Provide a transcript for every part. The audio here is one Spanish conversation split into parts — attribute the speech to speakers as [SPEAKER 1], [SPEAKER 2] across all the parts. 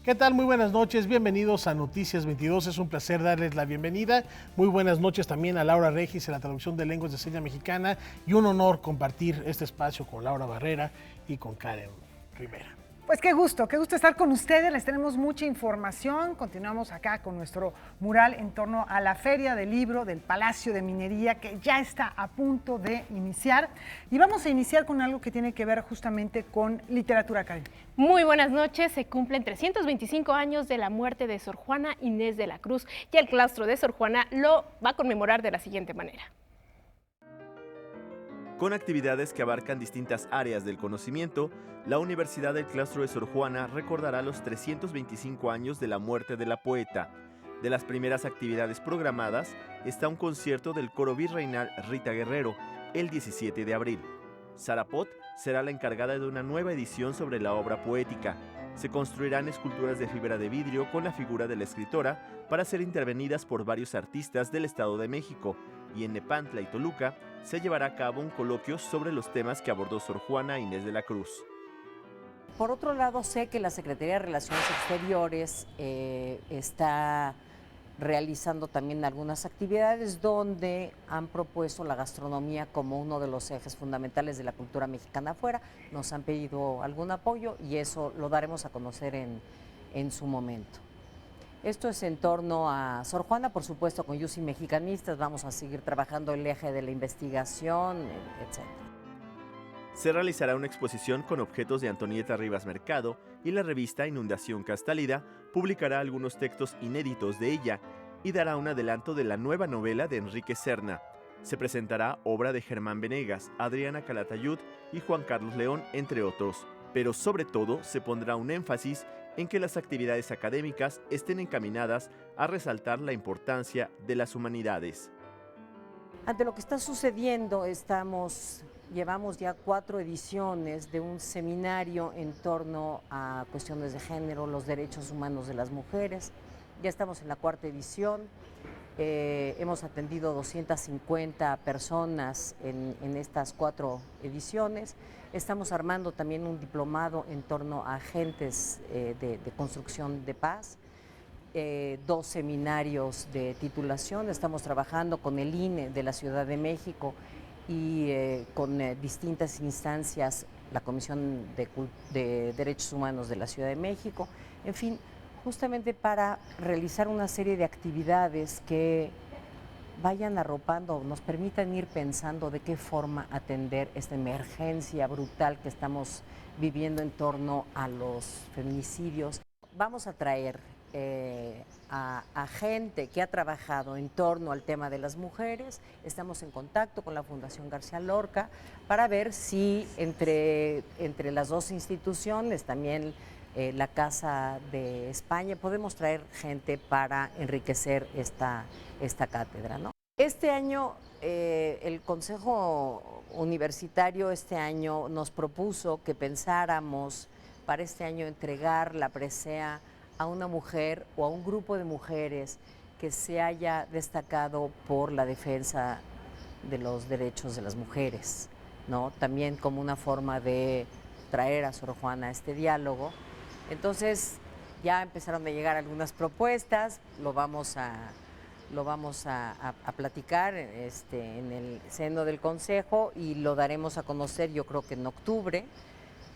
[SPEAKER 1] ¿Qué tal? Muy buenas noches, bienvenidos a Noticias 22, es un placer darles la bienvenida. Muy buenas noches también a Laura Regis en la traducción de lenguas de señas mexicana y un honor compartir este espacio con Laura Barrera y con Karen Rivera.
[SPEAKER 2] Pues qué gusto estar con ustedes, les tenemos mucha información. Continuamos acá con nuestro mural en torno a la Feria del Libro del Palacio de Minería, que ya está a punto de iniciar. Y vamos a iniciar con algo que tiene que ver justamente con literatura, Karen.
[SPEAKER 3] Muy buenas noches, se cumplen 325 años de la muerte de Sor Juana Inés de la Cruz y el claustro de Sor Juana lo va a conmemorar de la siguiente manera.
[SPEAKER 4] Con actividades que abarcan distintas áreas del conocimiento, la Universidad del Claustro de Sor Juana recordará los 325 años de la muerte de la poeta. De las primeras actividades programadas está un concierto del coro virreinal Rita Guerrero, el 17 de abril. Sara Pot será la encargada de una nueva edición sobre la obra poética. Se construirán esculturas de fibra de vidrio con la figura de la escritora para ser intervenidas por varios artistas del Estado de México, y en Nepantla y Toluca se llevará a cabo un coloquio sobre los temas que abordó Sor Juana Inés de la Cruz.
[SPEAKER 5] Por otro lado, sé que la Secretaría de Relaciones Exteriores está realizando también algunas actividades donde han propuesto la gastronomía como uno de los ejes fundamentales de la cultura mexicana afuera. Nos han pedido algún apoyo y eso lo daremos a conocer en su momento. Esto es en torno a Sor Juana, por supuesto con Yusi Mexicanistas, vamos a seguir trabajando el eje de la investigación, etc.
[SPEAKER 4] Se realizará una exposición con objetos de Antonieta Rivas Mercado y la revista Inundación Castálida publicará algunos textos inéditos de ella y dará un adelanto de la nueva novela de Enrique Serna. Se presentará obra de Germán Venegas, Adriana Calatayud y Juan Carlos León, entre otros, pero sobre todo se pondrá un énfasis en que las actividades académicas estén encaminadas a resaltar la importancia de las humanidades.
[SPEAKER 5] Ante lo que está sucediendo, llevamos ya 4 ediciones de un seminario en torno a cuestiones de género, los derechos humanos de las mujeres. Ya estamos en la 4ª edición, hemos atendido 250 personas en estas 4 ediciones. Estamos armando también un diplomado en torno a agentes de construcción de paz, 2 seminarios de titulación. Estamos trabajando con el INE de la Ciudad de México y con distintas instancias, la Comisión de Derechos Humanos de la Ciudad de México, en fin, justamente para realizar una serie de actividades que vayan arropando, nos permitan ir pensando de qué forma atender esta emergencia brutal que estamos viviendo en torno a los feminicidios. Vamos a traer a gente que ha trabajado en torno al tema de las mujeres. Estamos en contacto con la Fundación García Lorca para ver si entre las 2 instituciones, también la Casa de España, podemos traer gente para enriquecer esta cátedra, ¿no? Este año el Consejo Universitario nos propuso que pensáramos para este año entregar la presea a una mujer o a un grupo de mujeres que se haya destacado por la defensa de los derechos de las mujeres, ¿no? También como una forma de traer a Sor Juana a este diálogo. Entonces ya empezaron a llegar algunas propuestas, lo vamos a platicar en el seno del Consejo y lo daremos a conocer, yo creo que en octubre,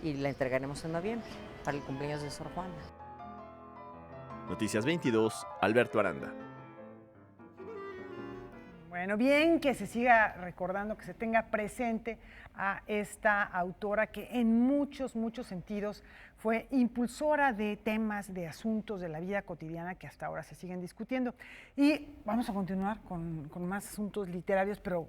[SPEAKER 5] y la entregaremos en noviembre para el cumpleaños de Sor Juana.
[SPEAKER 4] Noticias 22, Alberto Aranda.
[SPEAKER 2] Bueno, bien, que se siga recordando, que se tenga presente a esta autora que en muchos sentidos fue impulsora de temas, de asuntos de la vida cotidiana que hasta ahora se siguen discutiendo. Y vamos a continuar con más asuntos literarios, pero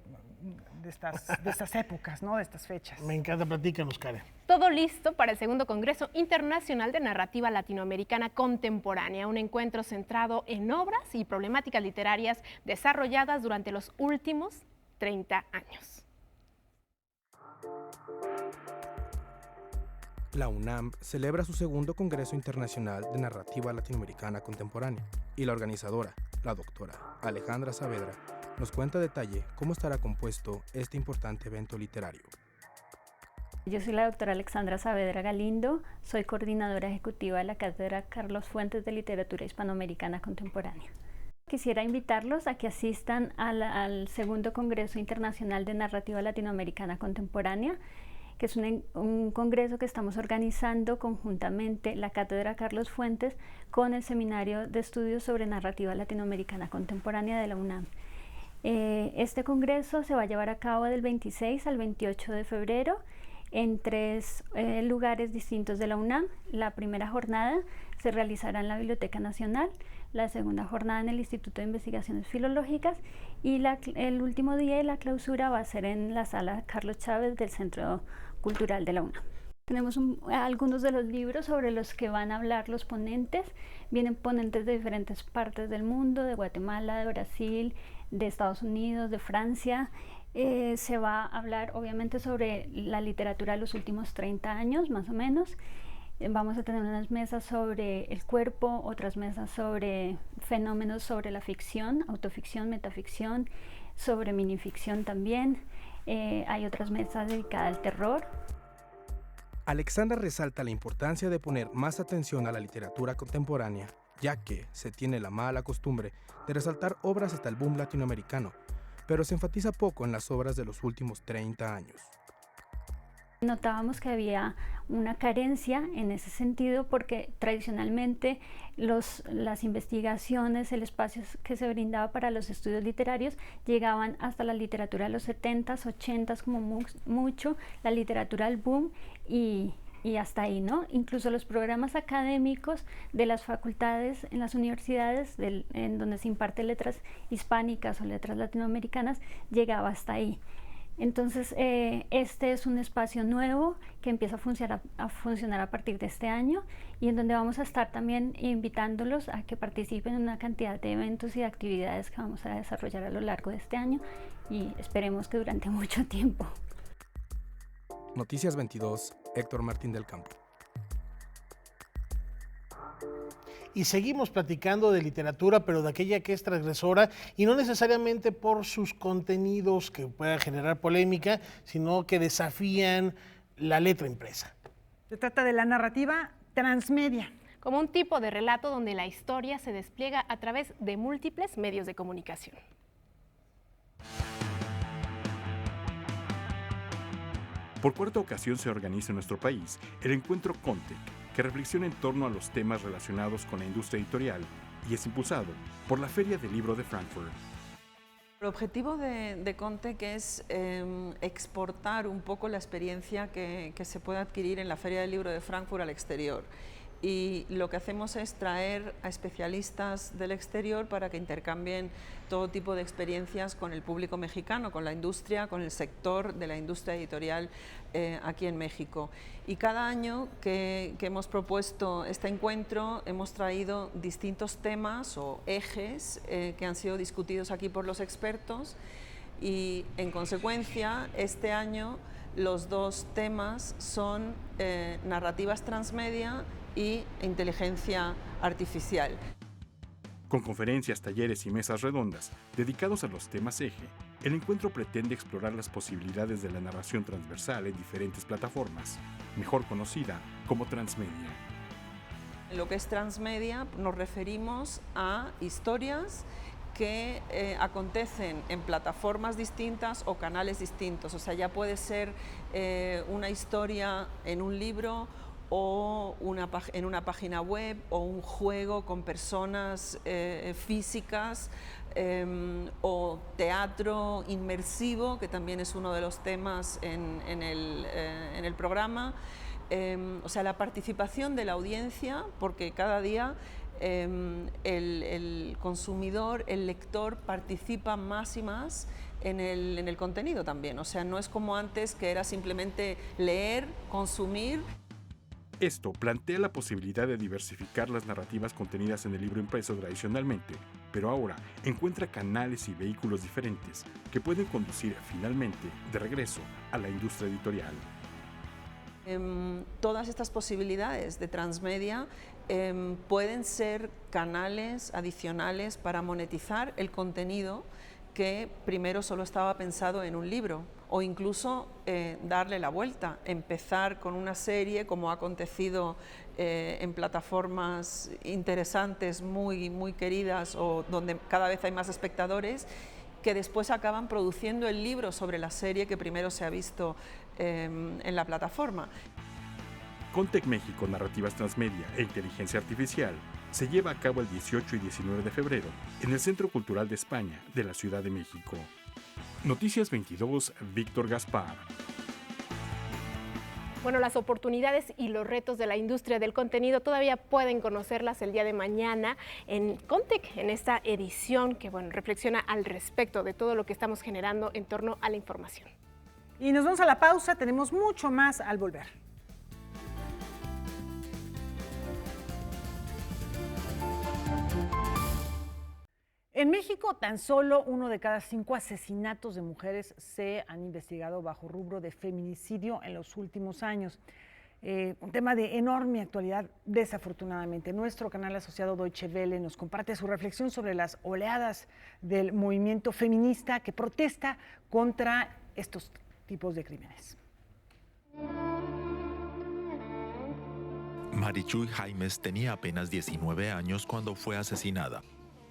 [SPEAKER 2] de estas épocas, ¿no? De estas fechas.
[SPEAKER 1] Me encanta, platícanos, Karen.
[SPEAKER 3] Todo listo para el 2º Congreso Internacional de Narrativa Latinoamericana Contemporánea, un encuentro centrado en obras y problemáticas literarias desarrolladas durante los últimos 30 años.
[SPEAKER 6] La UNAM celebra su 2º Congreso Internacional de Narrativa Latinoamericana Contemporánea y la organizadora, la doctora Alejandra Saavedra, nos cuenta a detalle cómo estará compuesto este importante evento literario.
[SPEAKER 7] Yo soy la doctora Alejandra Saavedra Galindo, soy coordinadora ejecutiva de la Cátedra Carlos Fuentes de Literatura Hispanoamericana Contemporánea. Quisiera invitarlos a que asistan al segundo Congreso Internacional de Narrativa Latinoamericana Contemporánea, que es un congreso que estamos organizando conjuntamente la Cátedra Carlos Fuentes con el Seminario de Estudios sobre Narrativa Latinoamericana Contemporánea de la UNAM. Este congreso se va a llevar a cabo del 26 al 28 de febrero en 3 lugares distintos de la UNAM. La primera jornada se realizará en la Biblioteca Nacional, la segunda jornada en el Instituto de Investigaciones Filológicas y el último día de la clausura va a ser en la sala Carlos Chávez del Centro Cultural de la UNAM. Tenemos algunos de los libros sobre los que van a hablar los ponentes. Vienen ponentes de diferentes partes del mundo, de Guatemala, de Brasil, de Estados Unidos, de Francia. Se va a hablar obviamente sobre la literatura de los últimos 30 años, más o menos. Vamos a tener unas mesas sobre el cuerpo, otras mesas sobre fenómenos sobre la ficción, autoficción, metaficción, sobre minificción también. Hay otras mesas dedicadas al terror.
[SPEAKER 6] Alexandra resalta la importancia de poner más atención a la literatura contemporánea, ya que se tiene la mala costumbre de resaltar obras hasta el boom latinoamericano, pero se enfatiza poco en las obras de los últimos 30 años.
[SPEAKER 7] Notábamos que había una carencia en ese sentido porque tradicionalmente las investigaciones, el espacio que se brindaba para los estudios literarios llegaban hasta la literatura de los 70s, 80s como mucho, la literatura del boom y hasta ahí, ¿no? Incluso los programas académicos de las facultades en las universidades en donde se imparte letras hispánicas o letras latinoamericanas llegaba hasta ahí. Entonces, este es un espacio nuevo que empieza a funcionar a partir de este año y en donde vamos a estar también invitándolos a que participen en una cantidad de eventos y de actividades que vamos a desarrollar a lo largo de este año y esperemos que durante mucho tiempo.
[SPEAKER 6] Noticias 22, Héctor Martín del Campo.
[SPEAKER 1] Y seguimos platicando de literatura, pero de aquella que es transgresora y no necesariamente por sus contenidos que puedan generar polémica, sino que desafían la letra impresa.
[SPEAKER 2] Se trata de la narrativa transmedia.
[SPEAKER 3] Como un tipo de relato donde la historia se despliega a través de múltiples medios de comunicación.
[SPEAKER 8] Por cuarta ocasión se organiza en nuestro país el encuentro Contec, que reflexiona en torno a los temas relacionados con la industria editorial y es impulsado por la Feria del Libro de Frankfurt.
[SPEAKER 9] El objetivo de Contec es exportar un poco la experiencia que se puede adquirir en la Feria del Libro de Frankfurt al exterior. Y lo que hacemos es traer a especialistas del exterior para que intercambien todo tipo de experiencias con el público mexicano, con la industria, con el sector de la industria editorial aquí en México. Y cada año que hemos propuesto este encuentro hemos traído distintos temas o ejes que han sido discutidos aquí por los expertos y en consecuencia este año los dos temas son narrativas transmedia y inteligencia artificial.
[SPEAKER 8] Con conferencias, talleres y mesas redondas dedicados a los temas eje, el encuentro pretende explorar las posibilidades de la narración transversal en diferentes plataformas, mejor conocida como transmedia.
[SPEAKER 9] En lo que es transmedia nos referimos a historias que acontecen en plataformas distintas o canales distintos, o sea, ya puede ser una historia en un libro o en una página web o un juego con personas físicas o teatro inmersivo, que también es uno de los temas en el programa. O sea, la participación de la audiencia, porque cada día el consumidor, el lector participa más y más en el contenido también. O sea, no es como antes que era simplemente leer, consumir.
[SPEAKER 8] Esto plantea la posibilidad de diversificar las narrativas contenidas en el libro impreso tradicionalmente, pero ahora encuentra canales y vehículos diferentes que pueden conducir finalmente de regreso a la industria editorial.
[SPEAKER 9] Todas estas posibilidades de transmedia pueden ser canales adicionales para monetizar el contenido que primero solo estaba pensado en un libro, o incluso darle la vuelta, empezar con una serie como ha acontecido en plataformas interesantes, muy queridas, o donde cada vez hay más espectadores, que después acaban produciendo el libro sobre la serie que primero se ha visto en la plataforma.
[SPEAKER 8] Contec México, Narrativas Transmedia e Inteligencia Artificial se lleva a cabo el 18 y 19 de febrero en el Centro Cultural de España de la Ciudad de México. Noticias 22, Víctor Gaspar.
[SPEAKER 3] Bueno, las oportunidades y los retos de la industria del contenido todavía pueden conocerlas el día de mañana en Contec, en esta edición que reflexiona al respecto de todo lo que estamos generando en torno a la información.
[SPEAKER 2] Y nos vamos a la pausa, tenemos mucho más al volver. En México, tan solo 1 de cada 5 asesinatos de mujeres se han investigado bajo rubro de feminicidio en los últimos años. Un tema de enorme actualidad, desafortunadamente. Nuestro canal asociado Deutsche Welle nos comparte su reflexión sobre las oleadas del movimiento feminista que protesta contra estos tipos de crímenes.
[SPEAKER 10] Marichuy Jaimes tenía apenas 19 años cuando fue asesinada.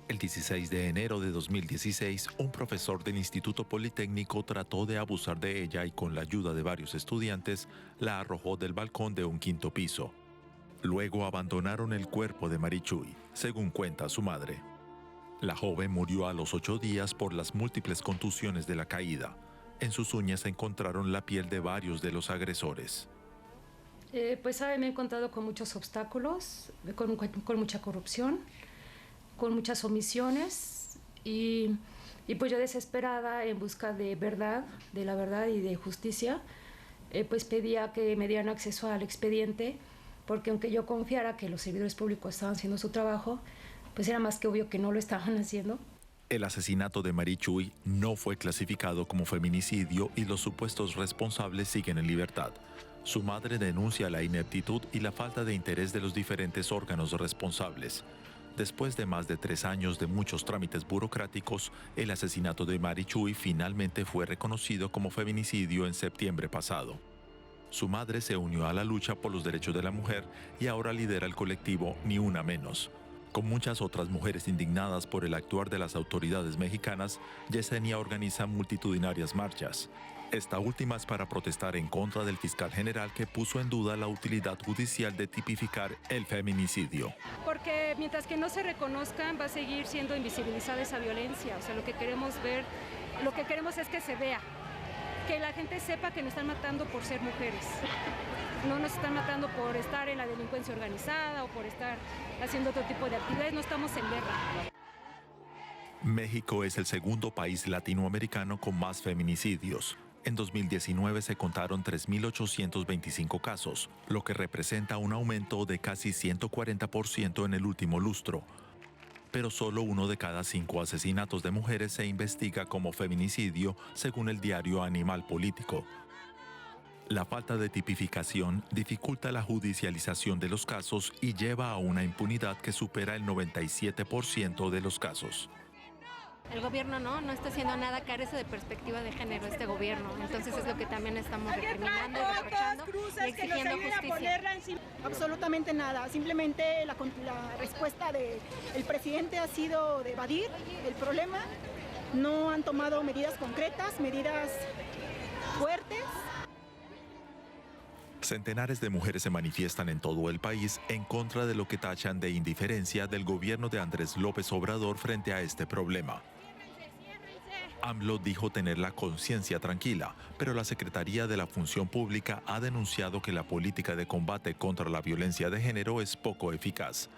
[SPEAKER 10] El 16 de enero de 2016, un profesor del Instituto Politécnico trató de abusar de ella y con la ayuda de varios estudiantes, la arrojó del balcón de un 5º piso. Luego abandonaron el cuerpo de Marichuy, según cuenta su madre. La joven murió a los 8 días por las múltiples contusiones de la caída. En sus uñas encontraron la piel de varios de los agresores.
[SPEAKER 11] Me he encontrado con muchos obstáculos, con mucha corrupción, con muchas omisiones y pues yo desesperada en busca de la verdad y de justicia, pues pedía que me dieran acceso al expediente, porque aunque yo confiara que los servidores públicos estaban haciendo su trabajo, pues era más que obvio que no lo estaban haciendo.
[SPEAKER 10] El asesinato de Marichuy no fue clasificado como feminicidio y los supuestos responsables siguen en libertad. Su madre denuncia la ineptitud y la falta de interés de los diferentes órganos responsables. Después de más de 3 años de muchos trámites burocráticos, el asesinato de Marichuy finalmente fue reconocido como feminicidio en septiembre pasado. Su madre se unió a la lucha por los derechos de la mujer y ahora lidera el colectivo Ni Una Menos. Con muchas otras mujeres indignadas por el actuar de las autoridades mexicanas, Yesenia organiza multitudinarias marchas. Esta última es para protestar en contra del fiscal general que puso en duda la utilidad judicial de tipificar el feminicidio.
[SPEAKER 11] Porque mientras que no se reconozcan, va a seguir siendo invisibilizada esa violencia. O sea, lo que queremos es que se vea, que la gente sepa que nos están matando por ser mujeres. No nos están matando por estar en la delincuencia organizada o por estar haciendo otro tipo de actividades, no estamos en guerra.
[SPEAKER 10] México es el segundo país latinoamericano con más feminicidios. En 2019 se contaron 3.825 casos, lo que representa un aumento de casi 140% en el último lustro. Pero solo 1 de cada 5 asesinatos de mujeres se investiga como feminicidio, según el diario Animal Político. La falta de tipificación dificulta la judicialización de los casos y lleva a una impunidad que supera el 97% de los casos.
[SPEAKER 12] El gobierno no está haciendo nada, carece de perspectiva de género este gobierno. Entonces es lo que también estamos recriminando y reprochando y exigiendo justicia.
[SPEAKER 13] Absolutamente nada, simplemente la respuesta del presidente ha sido de evadir el problema. No han tomado medidas concretas, medidas fuertes.
[SPEAKER 10] Centenares de mujeres se manifiestan en todo el país en contra de lo que tachan de indiferencia del gobierno de Andrés López Obrador frente a este problema. AMLO dijo tener la conciencia tranquila, pero la Secretaría de la Función Pública ha denunciado que la política de combate contra la violencia de género es poco eficaz.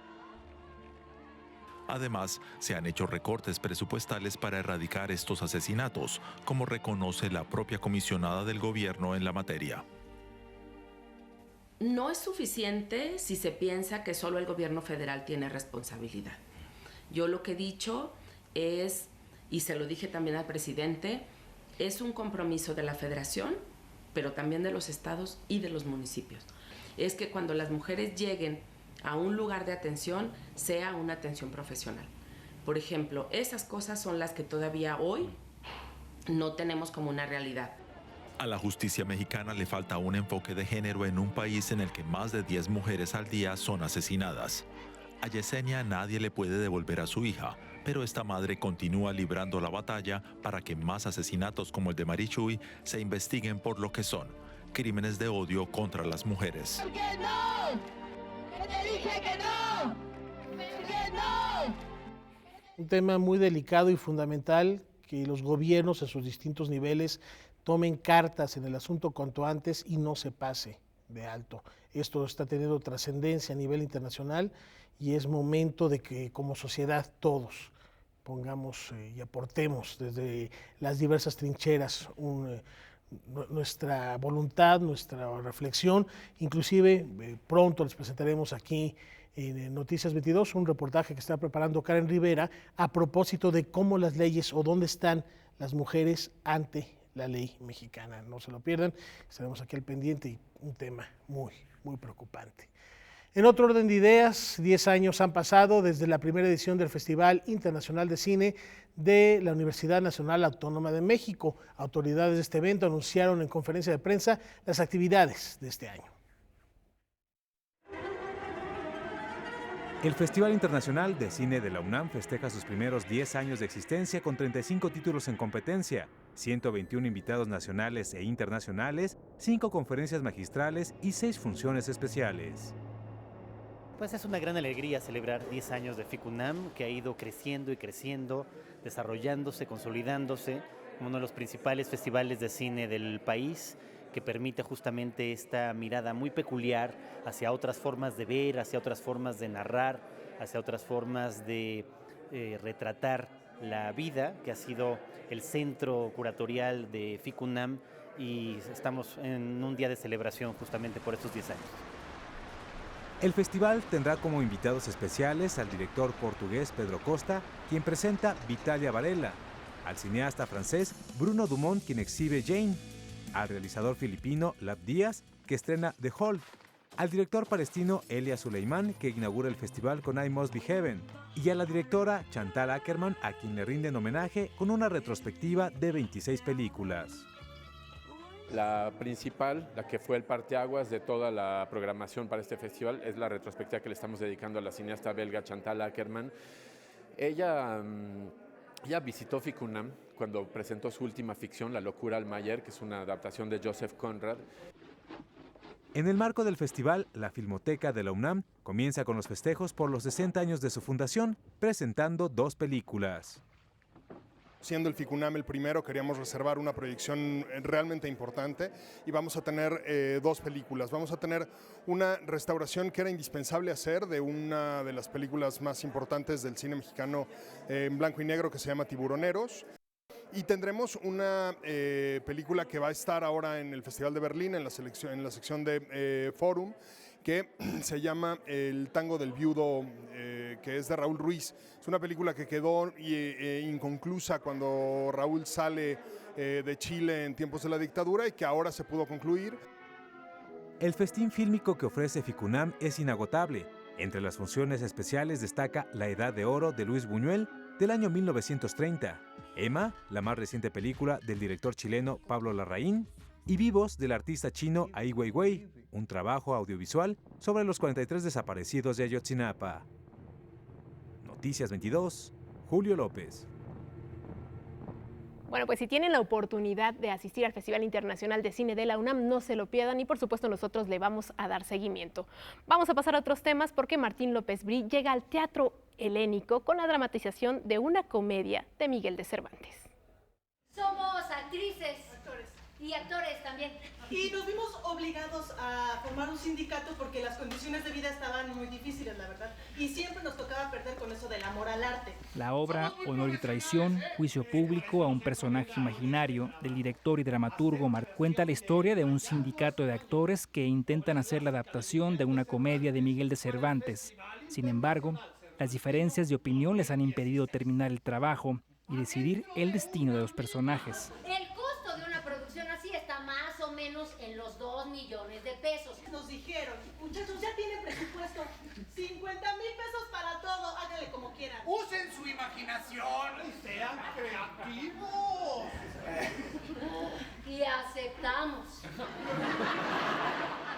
[SPEAKER 10] Además, se han hecho recortes presupuestales para erradicar estos asesinatos, como reconoce la propia comisionada del gobierno en la materia.
[SPEAKER 14] No es suficiente si se piensa que solo el gobierno federal tiene responsabilidad. Yo lo que he dicho es, y se lo dije también al presidente, es un compromiso de la federación, pero también de los estados y de los municipios. Es que cuando las mujeres lleguen a un lugar de atención, sea una atención profesional. Por ejemplo, esas cosas son las que todavía hoy no tenemos como una realidad.
[SPEAKER 10] A la justicia mexicana le falta un enfoque de género en un país en el que más de 10 mujeres al día son asesinadas. A Yesenia nadie le puede devolver a su hija, pero esta madre continúa librando la batalla para que más asesinatos como el de Marichuy se investiguen por lo que son, crímenes de odio contra las mujeres.
[SPEAKER 15] ¿Por qué no? ¡Que te dije que no! ¡Que no!
[SPEAKER 1] Un tema muy delicado y fundamental, que los gobiernos en sus distintos niveles tomen cartas en el asunto cuanto antes y no se pase de alto. Esto está teniendo trascendencia a nivel internacional y es momento de que como sociedad todos pongamos y aportemos desde las diversas trincheras nuestra voluntad, nuestra reflexión. Inclusive pronto les presentaremos aquí en Noticias 22 un reportaje que está preparando Karen Rivera a propósito de cómo las leyes o dónde están las mujeres ante la ley mexicana. No se lo pierdan, estaremos aquí al pendiente y un tema muy, muy preocupante. En otro orden de ideas, 10 años han pasado desde la primera edición del Festival Internacional de Cine de la Universidad Nacional Autónoma de México. Autoridades de este evento anunciaron en conferencia de prensa las actividades de este año.
[SPEAKER 16] El Festival Internacional de Cine de la UNAM festeja sus primeros 10 años de existencia con 35 títulos en competencia, 121 invitados nacionales e internacionales, 5 conferencias magistrales y 6 funciones especiales.
[SPEAKER 17] Pues es una gran alegría celebrar 10 años de FICUNAM, que ha ido creciendo y creciendo, desarrollándose, consolidándose como uno de los principales festivales de cine del país, que permite justamente esta mirada muy peculiar hacia otras formas de ver, hacia otras formas de narrar, hacia otras formas de retratar la vida, que ha sido el centro curatorial de FICUNAM, y estamos en un día de celebración justamente por estos 10 años.
[SPEAKER 16] El festival tendrá como invitados especiales al director portugués Pedro Costa, quien presenta Vitalia Varela, al cineasta francés Bruno Dumont, quien exhibe Jane, al realizador filipino Lab Díaz, que estrena The Hall, al director palestino Elia Suleiman, que inaugura el festival con I Must Be Heaven, y a la directora Chantal Akerman, a quien le rinden homenaje con una retrospectiva de 26 películas.
[SPEAKER 18] La principal, la que fue el parteaguas de toda la programación para este festival, es la retrospectiva que le estamos dedicando a la cineasta belga Chantal Akerman. Ella visitó FICUNAM cuando presentó su última ficción, La locura al Mayer, que es una adaptación de Joseph Conrad.
[SPEAKER 16] En el marco del festival, la Filmoteca de la UNAM comienza con los festejos por los 60 años de su fundación, presentando 2 películas.
[SPEAKER 19] Siendo el FICUNAM el primero, queríamos reservar una proyección realmente importante y vamos a tener 2 películas. Vamos a tener una restauración que era indispensable hacer de una de las películas más importantes del cine mexicano en blanco y negro, que se llama Tiburoneros. Y tendremos una película que va a estar ahora en el Festival de Berlín, en la sección de Forum, que se llama El tango del viudo, que es de Raúl Ruiz. Es una película que quedó inconclusa cuando Raúl sale de Chile en tiempos de la dictadura y que ahora se pudo concluir.
[SPEAKER 16] El festín fílmico que ofrece FICUNAM es inagotable. Entre las funciones especiales destaca La Edad de Oro de Luis Buñuel, del año 1930, Emma, la más reciente película del director chileno Pablo Larraín, y Vivos, del artista chino Ai Weiwei, un trabajo audiovisual sobre los 43 desaparecidos de Ayotzinapa. Noticias 22, Julio López.
[SPEAKER 3] Bueno, pues si tienen la oportunidad de asistir al Festival Internacional de Cine de la UNAM, no se lo pierdan y por supuesto nosotros le vamos a dar seguimiento. Vamos a pasar a otros temas porque Martín López Brí llega al Teatro Helénico con la dramatización de una comedia de Miguel de Cervantes.
[SPEAKER 20] Somos actrices y actores también.
[SPEAKER 21] Y nos vimos obligados a formar un sindicato porque las condiciones de vida estaban muy difíciles, la verdad. Y siempre nos tocaba perder con eso del amor al arte.
[SPEAKER 22] La obra Honor y Traición, juicio público a un personaje imaginario del director y dramaturgo cuenta la historia de un sindicato de actores que intentan hacer la adaptación de una comedia de Miguel de Cervantes. Sin embargo, las diferencias de opinión les han impedido terminar el trabajo y decidir el destino de los personajes.
[SPEAKER 20] El costo de una producción así está más o menos en los 2 millones de pesos.
[SPEAKER 21] Nos dijeron, muchachos, ya tienen presupuesto, 50,000 pesos para todo, háganle como quieran.
[SPEAKER 23] Usen su imaginación.
[SPEAKER 4] imaginación. ¡Sean creativos!
[SPEAKER 20] Y aceptamos.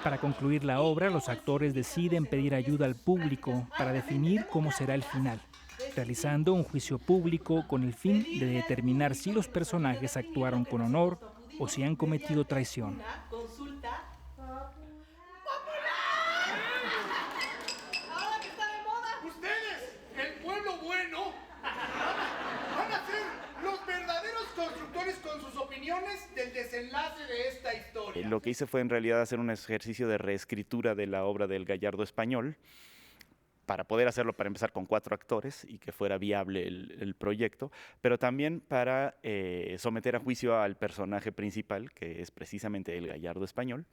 [SPEAKER 22] Para concluir la obra, los actores deciden pedir ayuda al público para definir cómo será el final, realizando un juicio público con el fin de determinar si los personajes actuaron con honor o si han cometido traición.
[SPEAKER 21] Consulta. Ahora que está de moda.
[SPEAKER 4] Ustedes, el pueblo bueno, van a ser los verdaderos constructores con sus opiniones del desenlace de esta historia.
[SPEAKER 5] Lo que hice fue en realidad hacer un ejercicio de reescritura de la obra del Gallardo español, para poder hacerlo, para empezar con 4 actores y que fuera viable el proyecto, pero también para someter a juicio al personaje principal, que es precisamente el Gallardo español,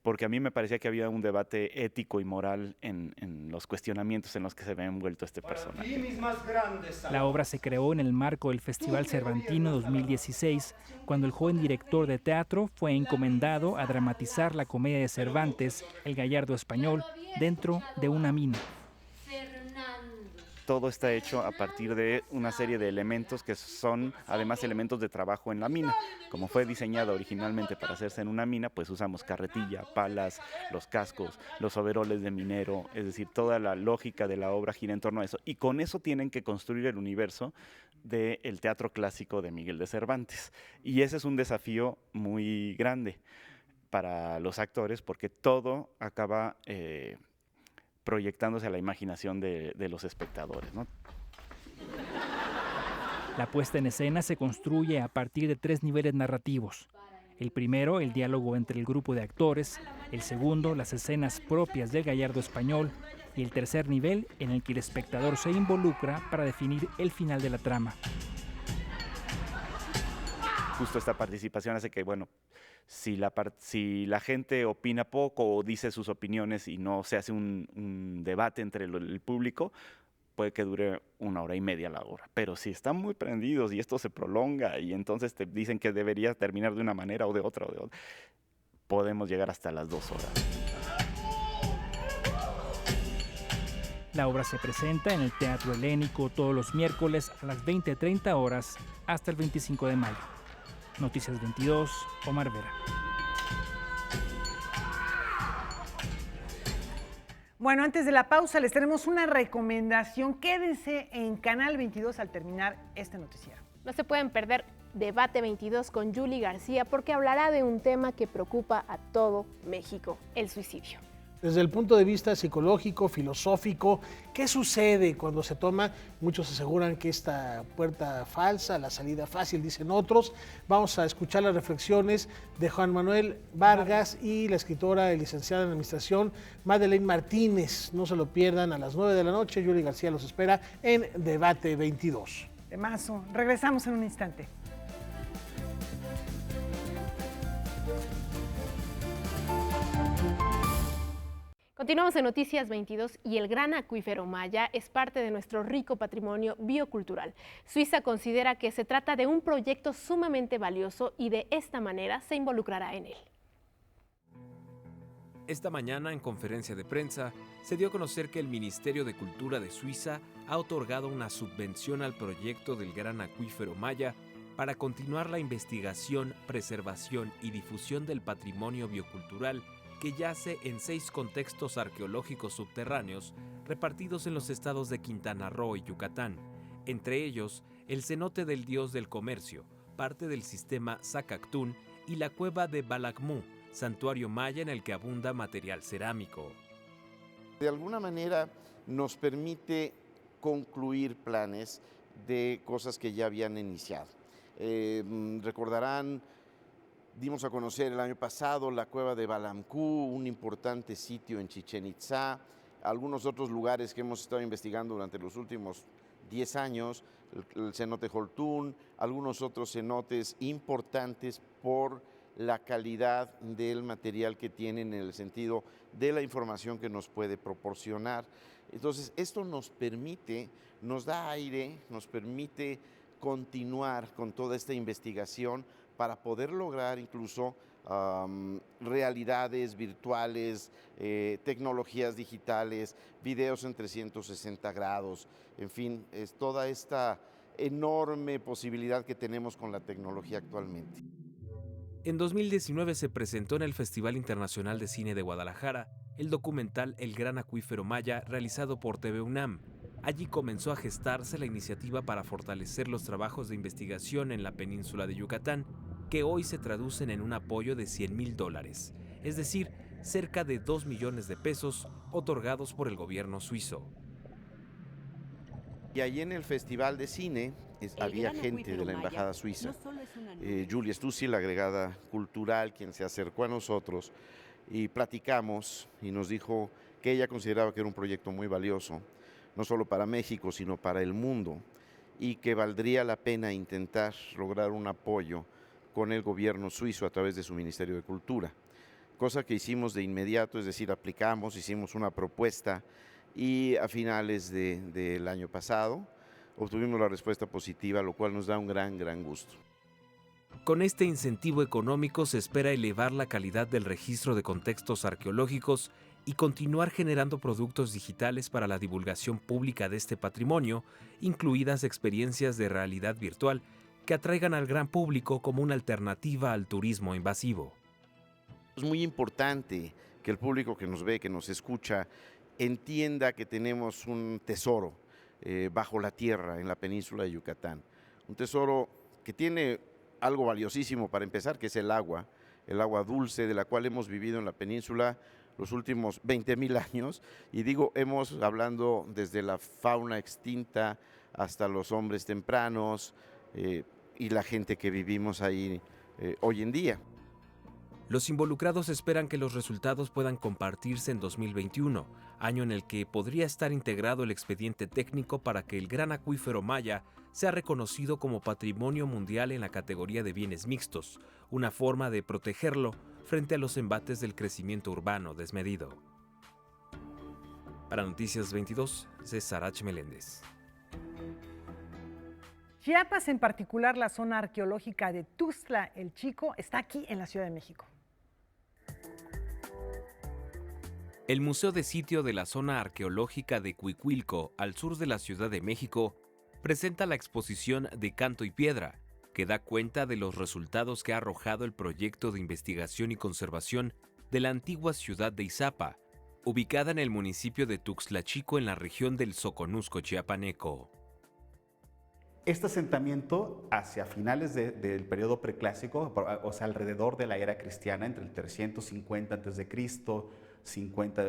[SPEAKER 5] porque a mí me parecía que había un debate ético y moral en los cuestionamientos en los que se ve envuelto este personaje.
[SPEAKER 22] La obra se creó en el marco del Festival Cervantino 2016, cuando el joven director de teatro fue encomendado a dramatizar la comedia de Cervantes, El Gallardo español, dentro de una mina.
[SPEAKER 5] Todo está hecho a partir de una serie de elementos que son además elementos de trabajo en la mina. Como fue diseñada originalmente para hacerse en una mina, pues usamos carretilla, palas, los cascos, los overoles de minero, es decir, toda la lógica de la obra gira en torno a eso. Y con eso tienen que construir el universo del teatro clásico de Miguel de Cervantes. Y ese es un desafío muy grande para los actores porque todo acaba proyectándose a la imaginación de los espectadores, ¿no?
[SPEAKER 22] La puesta en escena se construye a partir de 3 niveles narrativos. El primero, el diálogo entre el grupo de actores. El segundo, las escenas propias del Gallardo español. Y el tercer nivel, en el que el espectador se involucra para definir el final de la trama.
[SPEAKER 5] Justo esta participación hace que, bueno, si la gente opina poco o dice sus opiniones y no se hace un debate entre el público, puede que dure 1 hora y media la obra. Pero si están muy prendidos y esto se prolonga y entonces te dicen que debería terminar de una manera o de otra, podemos llegar hasta las 2 horas.
[SPEAKER 22] La obra se presenta en el Teatro Helénico todos los miércoles a las 20:30 horas hasta el 25 de mayo. Noticias 22, Omar Vera.
[SPEAKER 2] Bueno, antes de la pausa les tenemos una recomendación. Quédense en Canal 22 al terminar este noticiero.
[SPEAKER 3] No se pueden perder Debate 22 con Yuli García porque hablará de un tema que preocupa a todo México, el suicidio.
[SPEAKER 1] Desde el punto de vista psicológico, filosófico, ¿qué sucede cuando se toma? Muchos aseguran que esta puerta falsa, la salida fácil, dicen otros. Vamos a escuchar las reflexiones de Juan Manuel Vargas y la escritora y licenciada en Administración, Madeleine Martínez. No se lo pierdan, a las 9 de la noche. Yuli García los espera en Debate 22.
[SPEAKER 2] Temazo. Regresamos en un instante.
[SPEAKER 3] Continuamos en Noticias 22 y el gran acuífero Maya es parte de nuestro rico patrimonio biocultural. Suiza considera que se trata de un proyecto sumamente valioso y de esta manera se involucrará en él.
[SPEAKER 23] Esta mañana, en conferencia de prensa, se dio a conocer que el Ministerio de Cultura de Suiza ha otorgado una subvención al proyecto del gran acuífero Maya para continuar la investigación, preservación y difusión del patrimonio biocultural que yace en 6 contextos arqueológicos subterráneos repartidos en los estados de Quintana Roo y Yucatán, entre ellos el cenote del dios del comercio, parte del sistema Zacactún, y la cueva de Balakmú, santuario maya en el que abunda material cerámico.
[SPEAKER 24] De alguna manera nos permite concluir planes de cosas que ya habían iniciado. Recordarán, dimos a conocer el año pasado la cueva de Balamcú, un importante sitio en Chichén Itzá, algunos otros lugares que hemos estado investigando durante los últimos 10 años, el cenote Holtún, algunos otros cenotes importantes por la calidad del material que tienen en el sentido de la información que nos puede proporcionar. Entonces, esto nos permite, nos da aire, nos permite continuar con toda esta investigación para poder lograr incluso realidades virtuales, tecnologías digitales, videos en 360 grados, en fin, es toda esta enorme posibilidad que tenemos con la tecnología actualmente.
[SPEAKER 23] En 2019 se presentó en el Festival Internacional de Cine de Guadalajara el documental El Gran Acuífero Maya, realizado por TV UNAM. Allí comenzó a gestarse la iniciativa para fortalecer los trabajos de investigación en la península de Yucatán, que hoy se traducen en un apoyo de $100,000, es decir, cerca de 2 millones de pesos otorgados por el gobierno suizo.
[SPEAKER 24] Y allí en el Festival de Cine había gente de la Embajada Suiza, Julia Stussy, la agregada cultural, quien se acercó a nosotros y platicamos y nos dijo que ella consideraba que era un proyecto muy valioso, no solo para México, sino para el mundo, y que valdría la pena intentar lograr un apoyo con el gobierno suizo a través de su Ministerio de Cultura, cosa que hicimos de inmediato, es decir, aplicamos, hicimos una propuesta y a finales del año pasado obtuvimos la respuesta positiva, lo cual nos da un gran gusto.
[SPEAKER 23] Con este incentivo económico se espera elevar la calidad del registro de contextos arqueológicos y continuar generando productos digitales para la divulgación pública de este patrimonio, incluidas experiencias de realidad virtual que atraigan al gran público como una alternativa al turismo invasivo.
[SPEAKER 24] Es muy importante que el público que nos ve, que nos escucha, entienda que tenemos un tesoro bajo la tierra en la península de Yucatán. Un tesoro que tiene algo valiosísimo para empezar, que es el agua dulce, de la cual hemos vivido en la península los últimos 20,000 años, y digo hemos hablando desde la fauna extinta hasta los hombres tempranos y la gente que vivimos ahí hoy en día.
[SPEAKER 23] Los involucrados esperan que los resultados puedan compartirse en 2021, año en el que podría estar integrado el expediente técnico para que el Gran Acuífero Maya sea reconocido como Patrimonio Mundial en la categoría de bienes mixtos, una forma de protegerlo frente a los embates del crecimiento urbano desmedido. Para Noticias 22, César H. Meléndez.
[SPEAKER 2] Chiapas, en particular la zona arqueológica de Tuxtla el Chico, está aquí en la Ciudad de México.
[SPEAKER 23] El Museo de Sitio de la Zona Arqueológica de Cuicuilco, al sur de la Ciudad de México, presenta la exposición de Canto y Piedra, que da cuenta de los resultados que ha arrojado el proyecto de investigación y conservación de la antigua ciudad de Izapa, ubicada en el municipio de Tuxtla Chico en la región del Soconusco chiapaneco.
[SPEAKER 6] Este asentamiento hacia finales del periodo preclásico, o sea, alrededor de la era cristiana, entre el 350 a.C., 50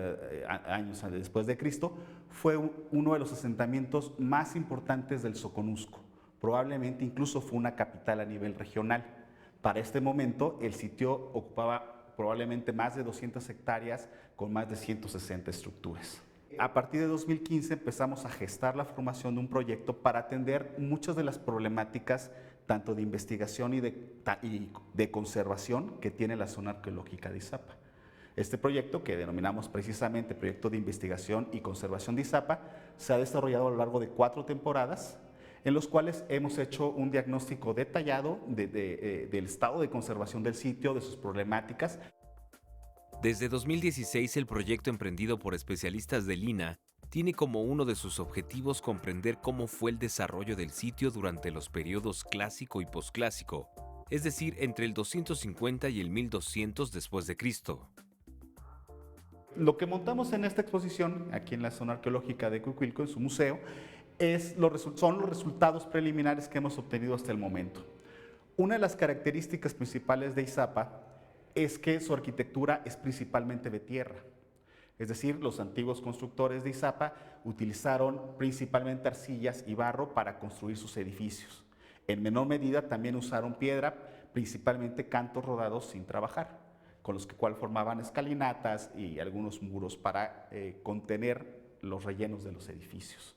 [SPEAKER 6] años después de Cristo, fue uno de los asentamientos más importantes del Soconusco. Probablemente incluso fue una capital a nivel regional. Para este momento, el sitio ocupaba probablemente más de 200 hectáreas con más de 160 estructuras. A partir de 2015 empezamos a gestar la formación de un proyecto para atender muchas de las problemáticas tanto de investigación y de conservación que tiene la zona arqueológica de Izapa. Este proyecto, que denominamos precisamente Proyecto de Investigación y Conservación de Izapa, se ha desarrollado a lo largo de 4 temporadas, en los cuales hemos hecho un diagnóstico detallado del estado de conservación del sitio, de sus problemáticas.
[SPEAKER 23] Desde 2016, el proyecto emprendido por especialistas del INAH tiene como uno de sus objetivos comprender cómo fue el desarrollo del sitio durante los periodos clásico y posclásico, es decir, entre el 250 y el 1200 después de Cristo.
[SPEAKER 6] Lo que montamos en esta exposición, aquí en la zona arqueológica de Cuicuilco, en su museo, son los resultados preliminares que hemos obtenido hasta el momento. Una de las características principales de Izapa es que su arquitectura es principalmente de tierra. Es decir, los antiguos constructores de Izapa utilizaron principalmente arcillas y barro para construir sus edificios. En menor medida también usaron piedra, principalmente cantos rodados sin trabajar, con los cual formaban escalinatas y algunos muros para contener los rellenos de los edificios.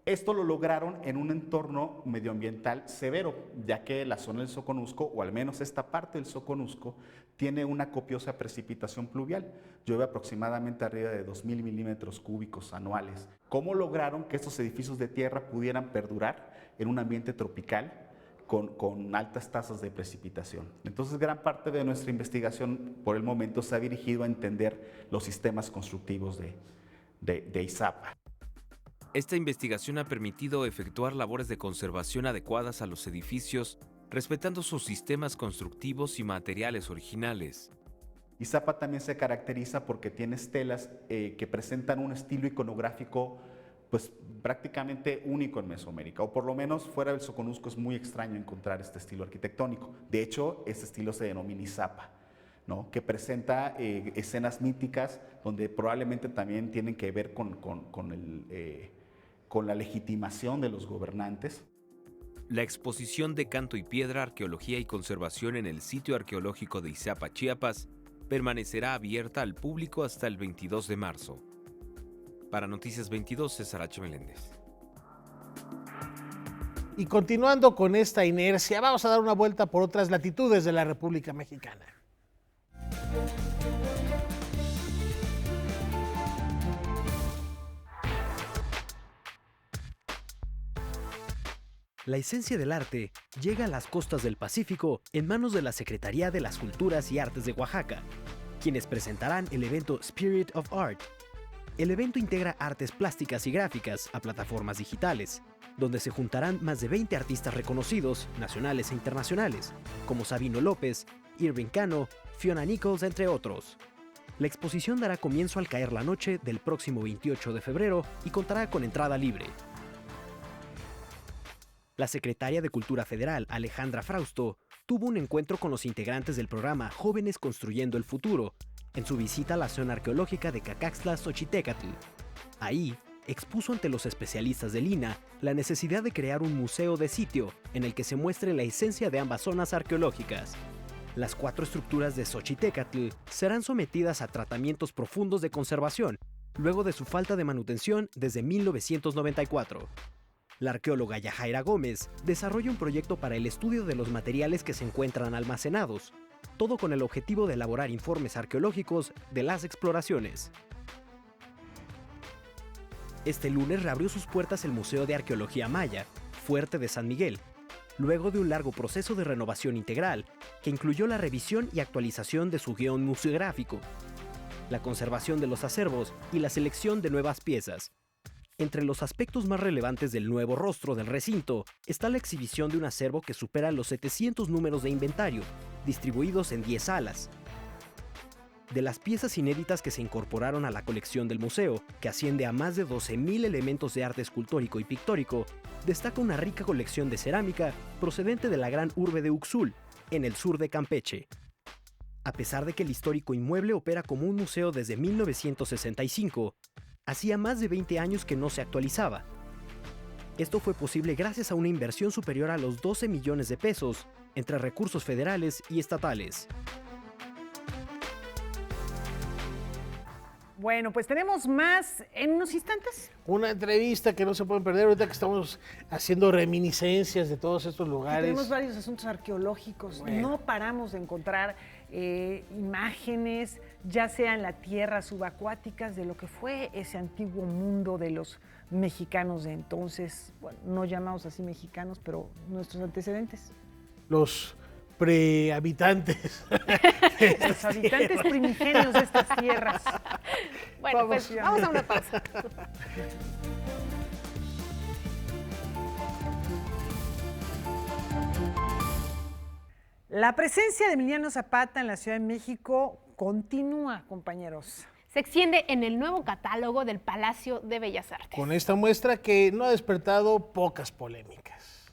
[SPEAKER 6] Esto lo lograron en un entorno medioambiental severo, ya que la zona del Soconusco, o al menos esta parte del Soconusco, tiene una copiosa precipitación pluvial. Llueve aproximadamente arriba de 2,000 milímetros cúbicos anuales. ¿Cómo lograron que estos edificios de tierra pudieran perdurar en un ambiente tropical con altas tasas de precipitación. Entonces, gran parte de nuestra investigación por el momento se ha dirigido a entender los sistemas constructivos de Izapa.
[SPEAKER 23] Esta investigación ha permitido efectuar labores de conservación adecuadas a los edificios, respetando sus sistemas constructivos y materiales originales.
[SPEAKER 6] Izapa también se caracteriza porque tiene estelas que presentan un estilo iconográfico pues prácticamente único en Mesoamérica, o por lo menos fuera del Soconusco es muy extraño encontrar este estilo arquitectónico. De hecho, este estilo se denomina Izapa, ¿no? Que presenta escenas míticas donde probablemente también tienen que ver con la legitimación de los gobernantes.
[SPEAKER 23] La exposición de Canto y Piedra, Arqueología y Conservación en el sitio arqueológico de Izapa, Chiapas, permanecerá abierta al público hasta el 22 de marzo. Para Noticias 22, César H. Meléndez.
[SPEAKER 1] Y continuando con esta inercia, vamos a dar una vuelta por otras latitudes de la República Mexicana.
[SPEAKER 7] La esencia del arte llega a las costas del Pacífico en manos de la Secretaría de las Culturas y Artes de Oaxaca, quienes presentarán el evento Spirit of Art. El evento integra artes plásticas y gráficas a plataformas digitales, donde se juntarán más de 20 artistas reconocidos, nacionales e internacionales, como Sabino López, Irving Cano, Fiona Nichols, entre otros. La exposición dará comienzo al caer la noche del próximo 28 de febrero y contará con entrada libre. La secretaria de Cultura Federal, Alejandra Frausto, tuvo un encuentro con los integrantes del programa Jóvenes Construyendo el Futuro, en su visita a la zona arqueológica de Cacaxtla, Xochitecatl. Ahí, expuso ante los especialistas del INAH la necesidad de crear un museo de sitio en el que se muestre la esencia de ambas zonas arqueológicas. Las 4 estructuras de Xochitecatl serán sometidas a tratamientos profundos de conservación, luego de su falta de manutención desde 1994. La arqueóloga Yajaira Gómez desarrolla un proyecto para el estudio de los materiales que se encuentran almacenados, todo con el objetivo de elaborar informes arqueológicos de las exploraciones. Este lunes reabrió sus puertas el Museo de Arqueología Maya, Fuerte de San Miguel, luego de un largo proceso de renovación integral que incluyó la revisión y actualización de su guión museográfico, la conservación de los acervos y la selección de nuevas piezas. Entre los aspectos más relevantes del nuevo rostro del recinto está la exhibición de un acervo que supera los 700 números de inventario, distribuidos en 10 salas. De las piezas inéditas que se incorporaron a la colección del museo, que asciende a más de 12,000 elementos de arte escultórico y pictórico, destaca una rica colección de cerámica procedente de la gran urbe de Uxul, en el sur de Campeche. A pesar de que el histórico inmueble opera como un museo desde 1965, hacía más de 20 años que no se actualizaba. Esto fue posible gracias a una inversión superior a los 12 millones de pesos entre recursos federales y estatales.
[SPEAKER 2] Bueno, pues tenemos más en unos instantes.
[SPEAKER 1] Una entrevista que no se pueden perder ahorita que estamos haciendo reminiscencias de todos estos lugares.
[SPEAKER 2] Tenemos varios asuntos arqueológicos. Bueno. No paramos de encontrar imágenes, ya sea en la tierra, subacuáticas, de lo que fue ese antiguo mundo de los mexicanos de entonces. Bueno, no llamados así mexicanos, pero nuestros antecedentes.
[SPEAKER 1] Los prehabitantes.
[SPEAKER 2] Los habitantes primigenios de estas tierras.
[SPEAKER 3] Bueno, pues vamos a una pausa.
[SPEAKER 2] La presencia de Emiliano Zapata en la Ciudad de México continúa, compañeros.
[SPEAKER 3] Se extiende en el nuevo catálogo del Palacio de Bellas Artes.
[SPEAKER 1] Con esta muestra que no ha despertado pocas polémicas.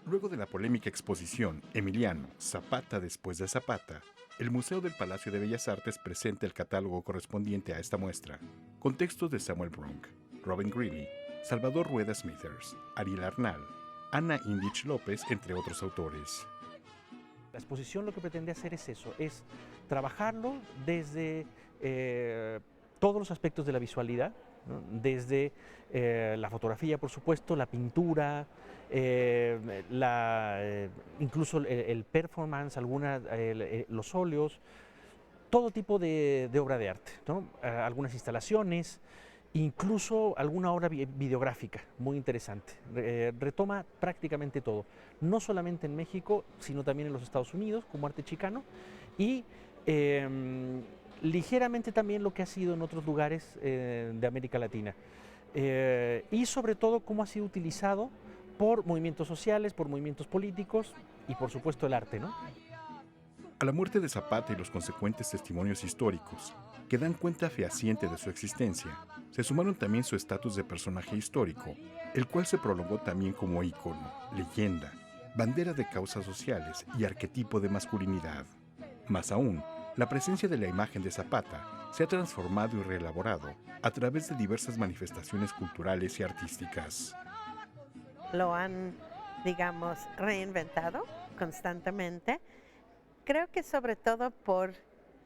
[SPEAKER 8] Luego de la polémica exposición Emiliano, Zapata después de Zapata, el Museo del Palacio de Bellas Artes presenta el catálogo correspondiente a esta muestra, con textos de Samuel Brunk, Robin Greeley, Salvador Rueda Smithers, Ariel Arnal, Ana Indich López, entre otros autores.
[SPEAKER 9] La exposición lo que pretende hacer es eso, es trabajarlo desde todos los aspectos de la visualidad, ¿no? Desde la fotografía, por supuesto, la pintura, incluso el performance, los óleos, todo tipo de obra de arte, ¿no? Algunas instalaciones incluso alguna obra videográfica muy interesante. Retoma prácticamente todo, no solamente en México, sino también en los Estados Unidos, como arte chicano, y ligeramente también lo que ha sido en otros lugares de América Latina. Y sobre todo cómo ha sido utilizado por movimientos sociales, por movimientos políticos y por supuesto el arte, ¿no?
[SPEAKER 8] A la muerte de Zapata y los consecuentes testimonios históricos, que dan cuenta fehaciente de su existencia, se sumaron también su estatus de personaje histórico, el cual se prolongó también como ícono, leyenda, bandera de causas sociales y arquetipo de masculinidad. Más aún, la presencia de la imagen de Zapata se ha transformado y reelaborado a través de diversas manifestaciones culturales y artísticas.
[SPEAKER 11] Lo han, digamos, reinventado constantemente. Creo que sobre todo por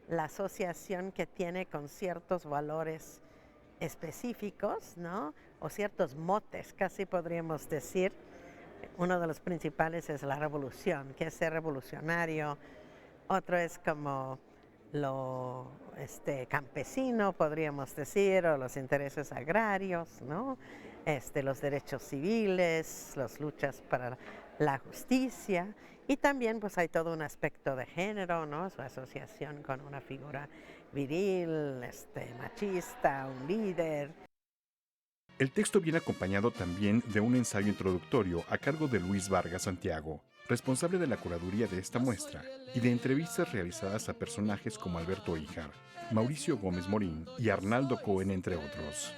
[SPEAKER 11] la asociación que tiene con ciertos valores específicos, ¿no? O ciertos motes, casi podríamos decir. Uno de los principales es la revolución, que es ser revolucionario. Otro es como lo campesino, podríamos decir, o los intereses agrarios, ¿no? Los derechos civiles, las luchas para la justicia. Y también pues hay todo un aspecto de género, ¿no? Su asociación con una figura viril, machista, un líder.
[SPEAKER 8] El texto viene acompañado también de un ensayo introductorio a cargo de Luis Vargas Santiago, responsable de la curaduría de esta muestra, y de entrevistas realizadas a personajes como Alberto Híjar, Mauricio Gómez Morín y Arnaldo Cohen, entre otros.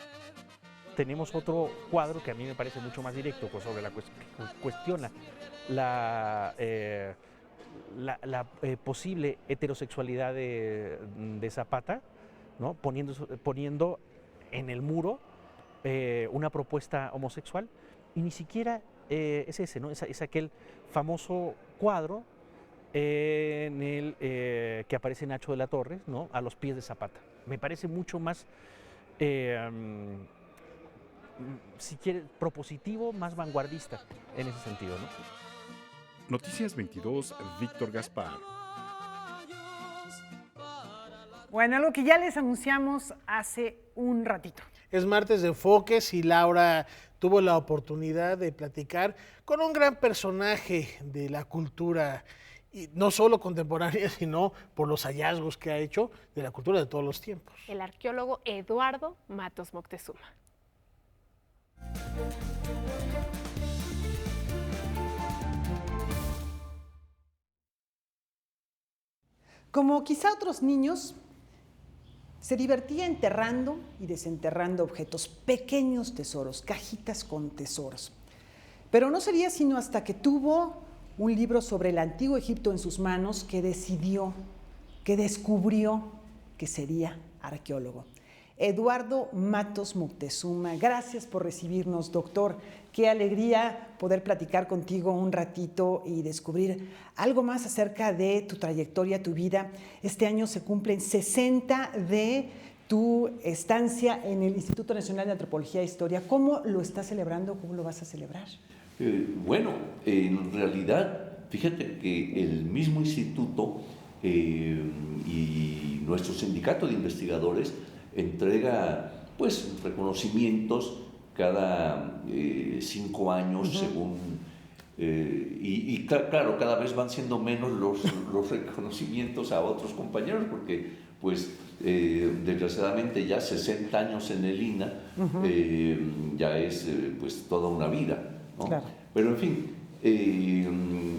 [SPEAKER 9] Tenemos otro cuadro que a mí me parece mucho más directo, pues sobre la cuestiona la posible heterosexualidad de Zapata, ¿no? Poniendo en el muro una propuesta homosexual, y ni siquiera es ese, ¿no? Es aquel famoso cuadro en el que aparece Nacho de la Torre, ¿no? A los pies de Zapata. Me parece mucho más, si quiere, propositivo, más vanguardista en ese sentido, ¿no?
[SPEAKER 8] Noticias 22, Víctor Gaspar.
[SPEAKER 2] Bueno, algo que ya les anunciamos hace un ratito.
[SPEAKER 1] Es martes de enfoques y Laura tuvo la oportunidad de platicar con un gran personaje de la cultura, y no solo contemporánea, sino por los hallazgos que ha hecho de la cultura de todos los tiempos.
[SPEAKER 3] El arqueólogo Eduardo Matos Moctezuma.
[SPEAKER 2] Como quizá otros niños, se divertía enterrando y desenterrando objetos, pequeños tesoros, cajitas con tesoros. Pero no sería sino hasta que tuvo un libro sobre el antiguo Egipto en sus manos que decidió, que descubrió que sería arqueólogo. Eduardo Matos Moctezuma, gracias por recibirnos, doctor. Qué alegría poder platicar contigo un ratito y descubrir algo más acerca de tu trayectoria, tu vida. Este año se cumplen 60 de tu estancia en el Instituto Nacional de Antropología e Historia. ¿Cómo lo estás celebrando? ¿Cómo lo vas a celebrar?
[SPEAKER 12] Bueno, en realidad, fíjate que el mismo instituto y nuestro sindicato de investigadores entrega pues reconocimientos cada 5 años, según claro, cada vez van siendo menos los reconocimientos a otros compañeros, porque pues desgraciadamente ya 60 años en el INA ya es pues toda una vida, ¿no? Claro. Pero en fin,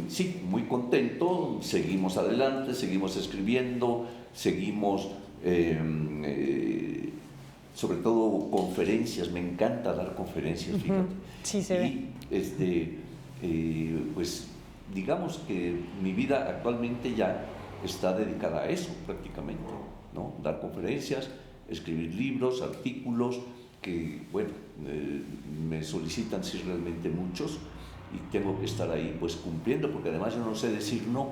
[SPEAKER 12] sí, muy contento, seguimos adelante, seguimos escribiendo, seguimos sobre todo conferencias, me encanta dar conferencias, fíjate.
[SPEAKER 2] Sí, se ve.
[SPEAKER 12] Pues digamos que mi vida actualmente ya está dedicada a eso prácticamente, ¿no? Dar conferencias, escribir libros, artículos, que bueno, me solicitan sí realmente muchos, y tengo que estar ahí pues cumpliendo, porque además yo no sé decir no,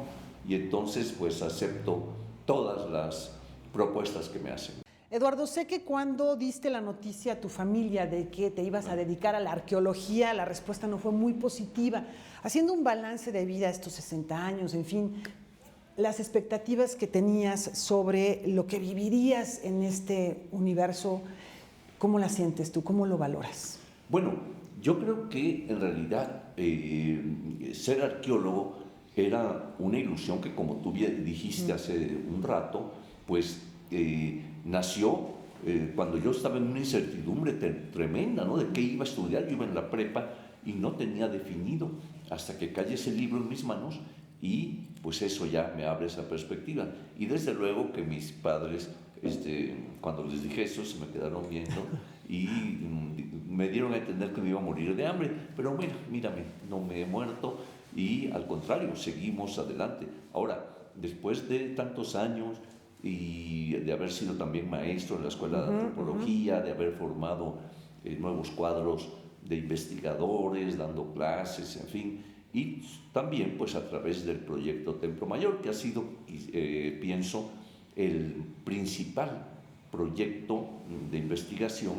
[SPEAKER 12] y entonces pues acepto todas las propuestas que me hacen.
[SPEAKER 2] Eduardo, sé que cuando diste la noticia a tu familia de que te ibas a dedicar a la arqueología, la respuesta no fue muy positiva. Haciendo un balance de vida estos 60 años, en fin, las expectativas que tenías sobre lo que vivirías en este universo, ¿Cómo la sientes tú? ¿Cómo lo valoras?
[SPEAKER 12] Bueno, yo creo que en realidad ser arqueólogo era una ilusión que, como tú bien dijiste hace un rato, pues nació cuando yo estaba en una incertidumbre tremenda, ¿no? De qué iba a estudiar. Yo iba en la prepa y no tenía definido, hasta que cae ese libro en mis manos y pues eso ya me abre esa perspectiva. Y desde luego que mis padres, cuando les dije eso, se me quedaron viendo y me dieron a entender que me iba a morir de hambre. Pero bueno, mírame, no me he muerto y al contrario, seguimos adelante. Ahora, después de tantos años y de haber sido también maestro en la Escuela de Antropología, de haber formado nuevos cuadros de investigadores, dando clases, en fin, y también pues a través del proyecto Templo Mayor, que ha sido, pienso, el principal proyecto de investigación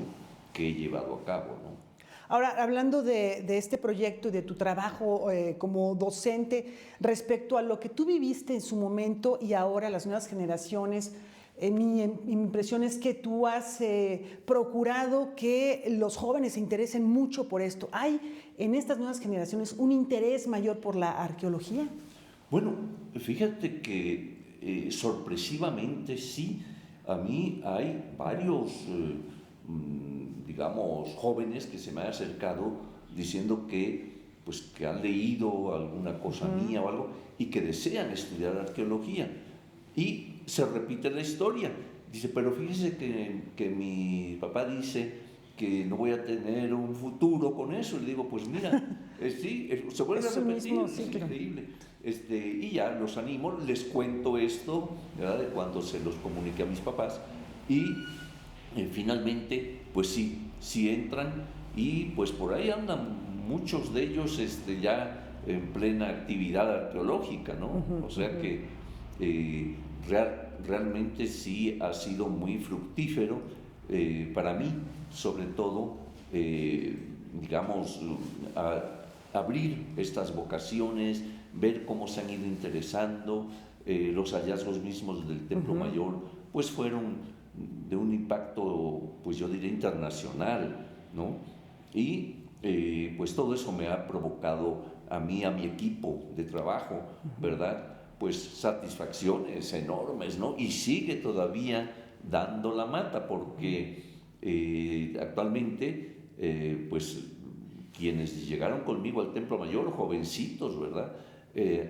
[SPEAKER 12] que he llevado a cabo, ¿no?
[SPEAKER 2] Ahora, hablando de este proyecto y de tu trabajo como docente, respecto a lo que tú viviste en su momento y ahora las nuevas generaciones, mi impresión es que tú has procurado que los jóvenes se interesen mucho por esto. ¿Hay en estas nuevas generaciones un interés mayor por la arqueología?
[SPEAKER 12] Bueno, fíjate que sorpresivamente sí. A mí hay varios, digamos, jóvenes que se me han acercado diciendo que han leído alguna cosa mía o algo y que desean estudiar arqueología. Y se repite la historia. Dice, pero fíjese que mi papá dice que no voy a tener un futuro con eso. Y le digo, pues mira, sí, se vuelve a repetir, es increíble. Y ya los animo, les cuento esto, ¿verdad?, de cuando se los comuniqué a mis papás. Y finalmente, pues sí entran y pues por ahí andan muchos de ellos ya en plena actividad arqueológica, ¿no? O sea que realmente sí ha sido muy fructífero para mí, sobre todo, digamos, abrir estas vocaciones, ver cómo se han ido interesando. Los hallazgos mismos del Templo Mayor pues fueron de un impacto, pues yo diría, internacional, ¿no? Y pues todo eso me ha provocado a mí, a mi equipo de trabajo, ¿verdad?, pues satisfacciones enormes, ¿no? Y sigue todavía dando la mata, porque actualmente, pues quienes llegaron conmigo al Templo Mayor, jovencitos, ¿verdad?,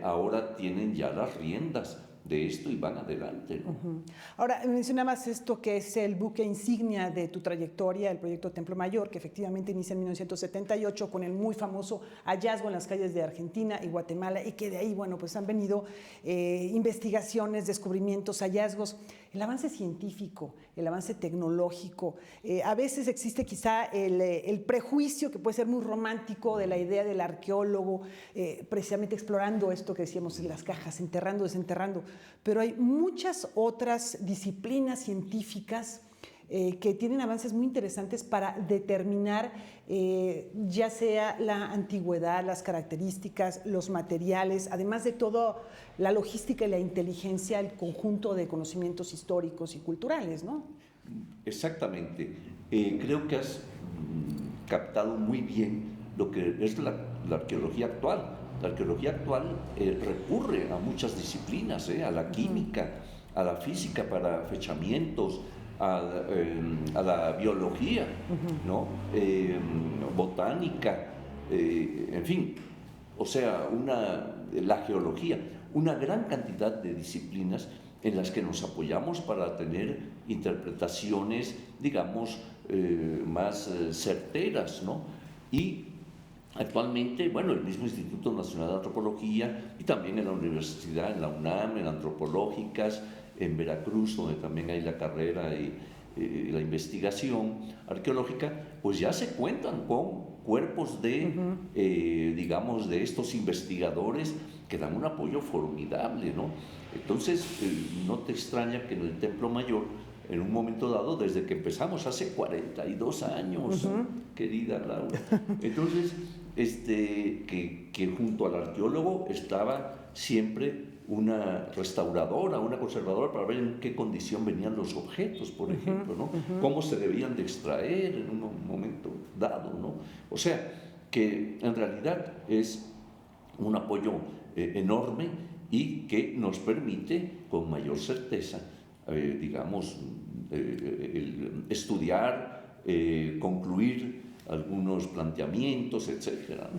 [SPEAKER 12] ahora tienen ya las riendas de esto y van adelante, ¿no?
[SPEAKER 2] Ahora, mencionabas esto que es el buque insignia de tu trayectoria, el proyecto Templo Mayor, que efectivamente inicia en 1978 con el muy famoso hallazgo en las calles de Argentina y Guatemala, y que de ahí, bueno, pues han venido investigaciones, descubrimientos, hallazgos, el avance científico, el avance tecnológico. A veces existe quizá el prejuicio que puede ser muy romántico de la idea del arqueólogo, precisamente explorando esto que decíamos en las cajas, enterrando, desenterrando, pero hay muchas otras disciplinas científicas que tienen avances muy interesantes para determinar ya sea la antigüedad, las características, los materiales, además de todo la logística y la inteligencia, el conjunto de conocimientos históricos y culturales, ¿no?
[SPEAKER 12] Exactamente. Creo que has captado muy bien lo que es la arqueología actual. La arqueología actual recurre a muchas disciplinas, a la química, a la física para fechamientos, a la biología, ¿no? Botánica, en fin, o sea, la geología, una gran cantidad de disciplinas en las que nos apoyamos para tener interpretaciones, digamos, más certeras, ¿no? Y actualmente, bueno, el mismo Instituto Nacional de Antropología y también en la universidad, en la UNAM, en antropológicas, en Veracruz, donde también hay la carrera y la investigación arqueológica, pues ya se cuentan con cuerpos de, digamos, de estos investigadores que dan un apoyo formidable, ¿no? Entonces, no te extraña que en el Templo Mayor en un momento dado desde que empezamos hace 42 años, querida Laura. Entonces, que junto al arqueólogo estaba siempre una restauradora, una conservadora, para ver en qué condición venían los objetos, por ejemplo, ¿no? Cómo se debían de extraer en un momento dado, ¿no? O sea, que en realidad es un apoyo enorme y que nos permite con mayor certeza, digamos, estudiar, concluir algunos planteamientos, etcétera.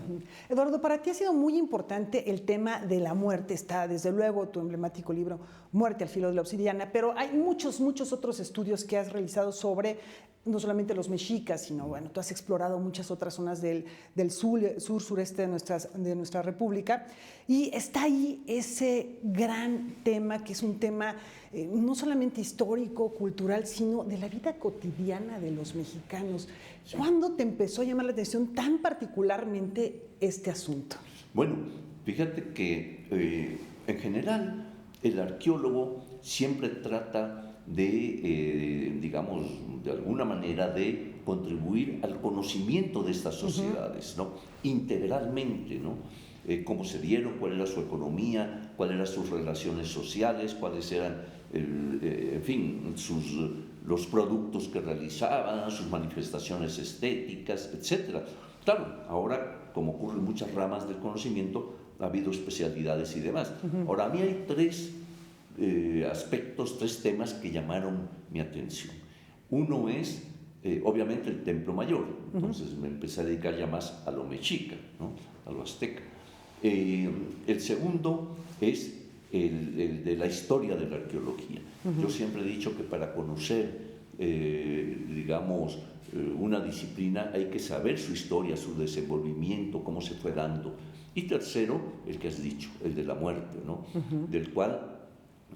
[SPEAKER 2] Eduardo, para ti ha sido muy importante el tema de la muerte. Está, desde luego, tu emblemático libro Muerte al filo de la obsidiana, pero hay muchos otros estudios que has realizado sobre no solamente los mexicas, sino, bueno, tú has explorado muchas otras zonas del sur-sureste de nuestra república, y está ahí ese gran tema, que es un tema no solamente histórico, cultural, sino de la vida cotidiana de los mexicanos. Sí. ¿Cuándo te empezó a llamar la atención tan particularmente este asunto?
[SPEAKER 12] Bueno, fíjate que en general el arqueólogo siempre trata de, digamos, de alguna manera de contribuir al conocimiento de estas sociedades, ¿no? Integralmente, ¿no? Cómo se dieron, cuál era su economía, cuáles eran sus relaciones sociales, cuáles eran, en fin, los productos que realizaban, sus manifestaciones estéticas, etc. Claro, ahora, como ocurre en muchas ramas del conocimiento, ha habido especialidades y demás. Ahora, a mí hay tres aspectos, tres temas que llamaron mi atención. Uno es, obviamente, el Templo Mayor. Entonces me empecé a dedicar ya más a lo mexica, ¿no? A lo azteca. El segundo es el de la historia de la arqueología. Yo siempre he dicho que para conocer, digamos, una disciplina hay que saber su historia, su desenvolvimiento, cómo se fue dando. Y tercero, el que has dicho, el de la muerte, ¿no? Del cual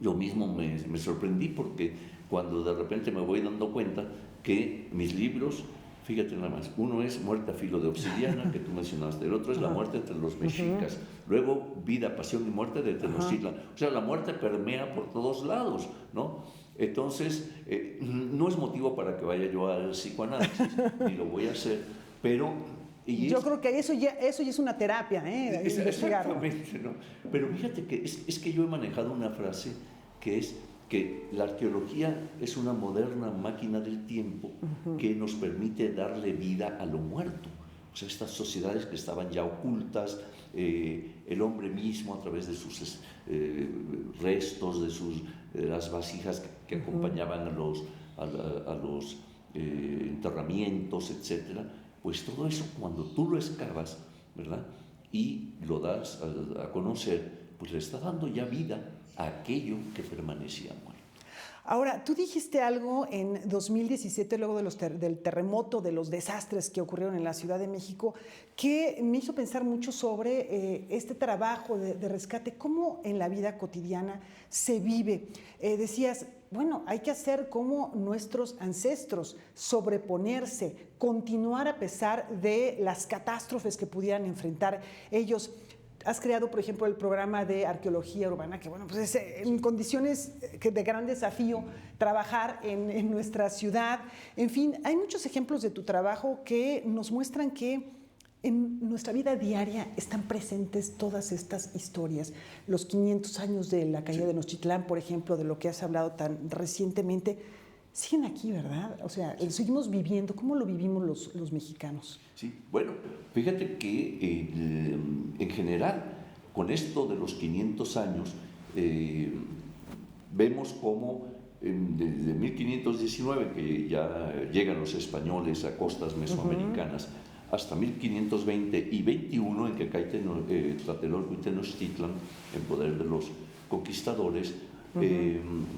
[SPEAKER 12] yo mismo me sorprendí, porque cuando de repente me voy dando cuenta que mis libros, fíjate nada más, uno es Muerte a filo de obsidiana, que tú mencionaste, el otro es La muerte entre los mexicas, luego Vida, pasión y muerte de Tenochtitlan. O sea, la muerte permea por todos lados, ¿no? Entonces, no es motivo para que vaya yo al psicoanálisis, ni lo voy a hacer, pero...
[SPEAKER 2] yo creo que eso ya es una terapia, investigarlo.
[SPEAKER 12] Exactamente, ¿no? Pero fíjate que es que yo he manejado una frase que es que la arqueología es una moderna máquina del tiempo que nos permite darle vida a lo muerto. O sea, estas sociedades que estaban ya ocultas, el hombre mismo a través de sus restos, de las vasijas que acompañaban a los enterramientos, etcétera. Pues todo eso, cuando tú lo excavas, ¿verdad?, y lo das a conocer, pues le está dando ya vida a aquello que permanecía muerto.
[SPEAKER 2] Ahora, tú dijiste algo en 2017, luego del terremoto, de los desastres que ocurrieron en la Ciudad de México, que me hizo pensar mucho sobre este trabajo de rescate, cómo en la vida cotidiana se vive. Decías, bueno, hay que hacer como nuestros ancestros, sobreponerse, continuar a pesar de las catástrofes que pudieran enfrentar ellos. Has creado, por ejemplo, el programa de arqueología urbana, que bueno, pues es en condiciones de gran desafío trabajar en nuestra ciudad. En fin, hay muchos ejemplos de tu trabajo que nos muestran que en nuestra vida diaria están presentes todas estas historias. Los 500 años de la caída de Tenochtitlán, por ejemplo, de lo que has hablado tan recientemente, siguen aquí, ¿verdad? O sea, seguimos viviendo. ¿Cómo lo vivimos los mexicanos?
[SPEAKER 12] Sí, bueno, fíjate que en general, con esto de los 500 años, vemos cómo desde 1519, que ya llegan los españoles a costas mesoamericanas, hasta 1520 y 21, en que cae Tlatelolco y Tenochtitlan en poder de los conquistadores,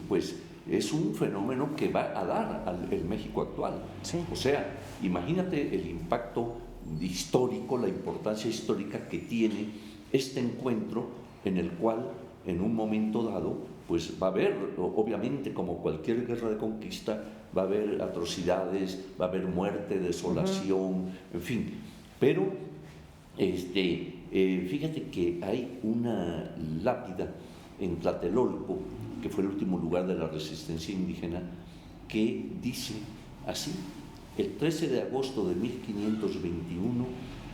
[SPEAKER 12] pues es un fenómeno que va a dar el México actual. Sí. O sea, imagínate el impacto histórico, la importancia histórica que tiene este encuentro, en el cual en un momento dado pues va a haber, obviamente, como cualquier guerra de conquista, va a haber atrocidades, va a haber muerte, desolación, en fin. Pero fíjate que hay una lápida en Tlatelolco, que fue el último lugar de la resistencia indígena, que dice así: el 13 de agosto de 1521,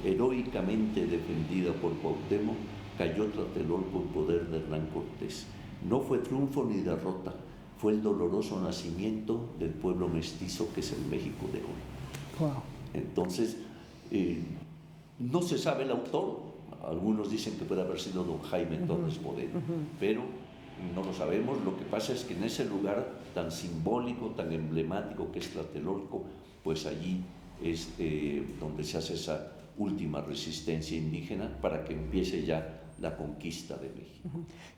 [SPEAKER 12] heroicamente defendida por Cuauhtémoc, cayó Tlatelolco en poder de Hernán Cortés. No fue triunfo ni derrota, fue el doloroso nacimiento del pueblo mestizo que es el México de hoy.
[SPEAKER 2] Wow.
[SPEAKER 12] Entonces, no se sabe el autor. Algunos dicen que puede haber sido don Jaime Torres Bodet, pero no lo sabemos. Lo que pasa es que en ese lugar tan simbólico, tan emblemático que es Tlatelolco, pues allí es donde se hace esa última resistencia indígena para que empiece ya la conquista de México.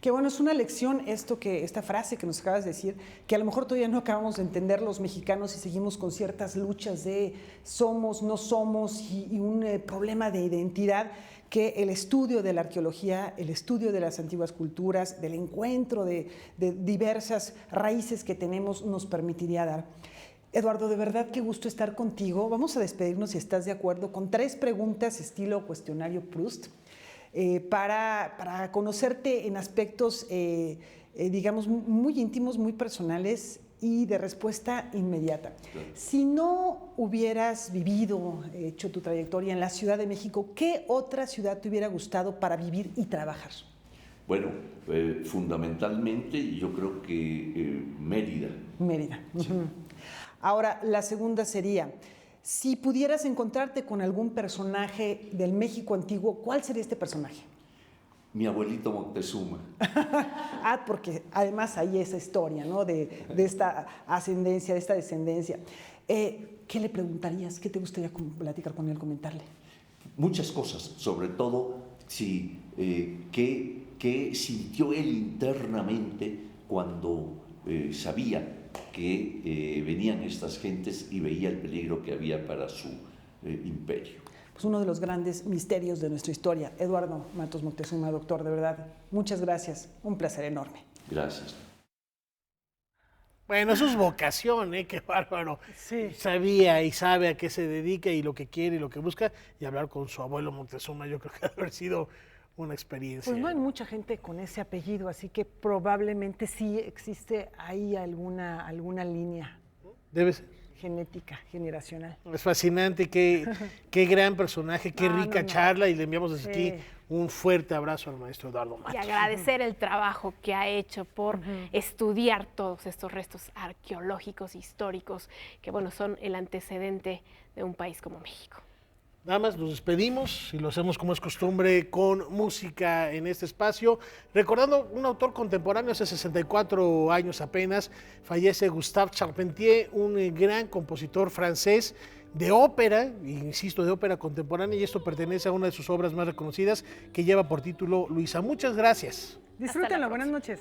[SPEAKER 2] Qué bueno, es una lección esta frase que nos acabas de decir, que a lo mejor todavía no acabamos de entender los mexicanos y seguimos con ciertas luchas de somos, no somos y un problema de identidad, que el estudio de la arqueología, el estudio de las antiguas culturas, del encuentro de diversas raíces que tenemos nos permitiría dar. Eduardo, de verdad qué gusto estar contigo. Vamos a despedirnos, si estás de acuerdo, con 3 preguntas estilo cuestionario Proust, para conocerte en aspectos, digamos, muy íntimos, muy personales y de respuesta inmediata. Claro. Si no hubieras vivido, hecho tu trayectoria en la Ciudad de México, ¿qué otra ciudad te hubiera gustado para vivir y trabajar? Bueno, fundamentalmente yo creo que Mérida. Mérida. Sí. Ahora, la segunda sería, si pudieras encontrarte con algún personaje del México antiguo, ¿cuál sería este personaje? Mi abuelito Moctezuma. Porque además hay esa historia, ¿no? de esta ascendencia, de esta descendencia. ¿Qué le preguntarías? ¿Qué te gustaría platicar con él, comentarle? Muchas cosas, sobre todo si, qué sintió él internamente cuando sabía que venían estas gentes y veía el peligro que había para su imperio. Pues uno de los grandes misterios de nuestra historia. Eduardo Matos Moctezuma, doctor, de verdad, muchas gracias, un placer enorme. Gracias.
[SPEAKER 1] Bueno, eso es vocación, qué bárbaro. Sí. Sabía y sabe a qué se dedica y lo que quiere y lo que busca, y hablar con su abuelo Moctezuma, yo creo que debe haber sido una experiencia. Pues no hay mucha gente con ese apellido, así que probablemente sí existe ahí alguna línea. Debe ser. Genética, generacional. Es fascinante, qué gran personaje, qué rica charla, y le enviamos desde aquí un fuerte abrazo al maestro Eduardo Matos.
[SPEAKER 3] Y agradecer el trabajo que ha hecho por estudiar todos estos restos arqueológicos, históricos, que bueno, son el antecedente de un país como México.
[SPEAKER 1] Nada más nos despedimos y lo hacemos como es costumbre con música en este espacio. Recordando un autor contemporáneo, hace 64 años apenas, fallece Gustave Charpentier, un gran compositor francés de ópera, insisto, de ópera contemporánea, y esto pertenece a una de sus obras más reconocidas que lleva por título Luisa. Muchas gracias.
[SPEAKER 2] Disfrútenlo, buenas noches.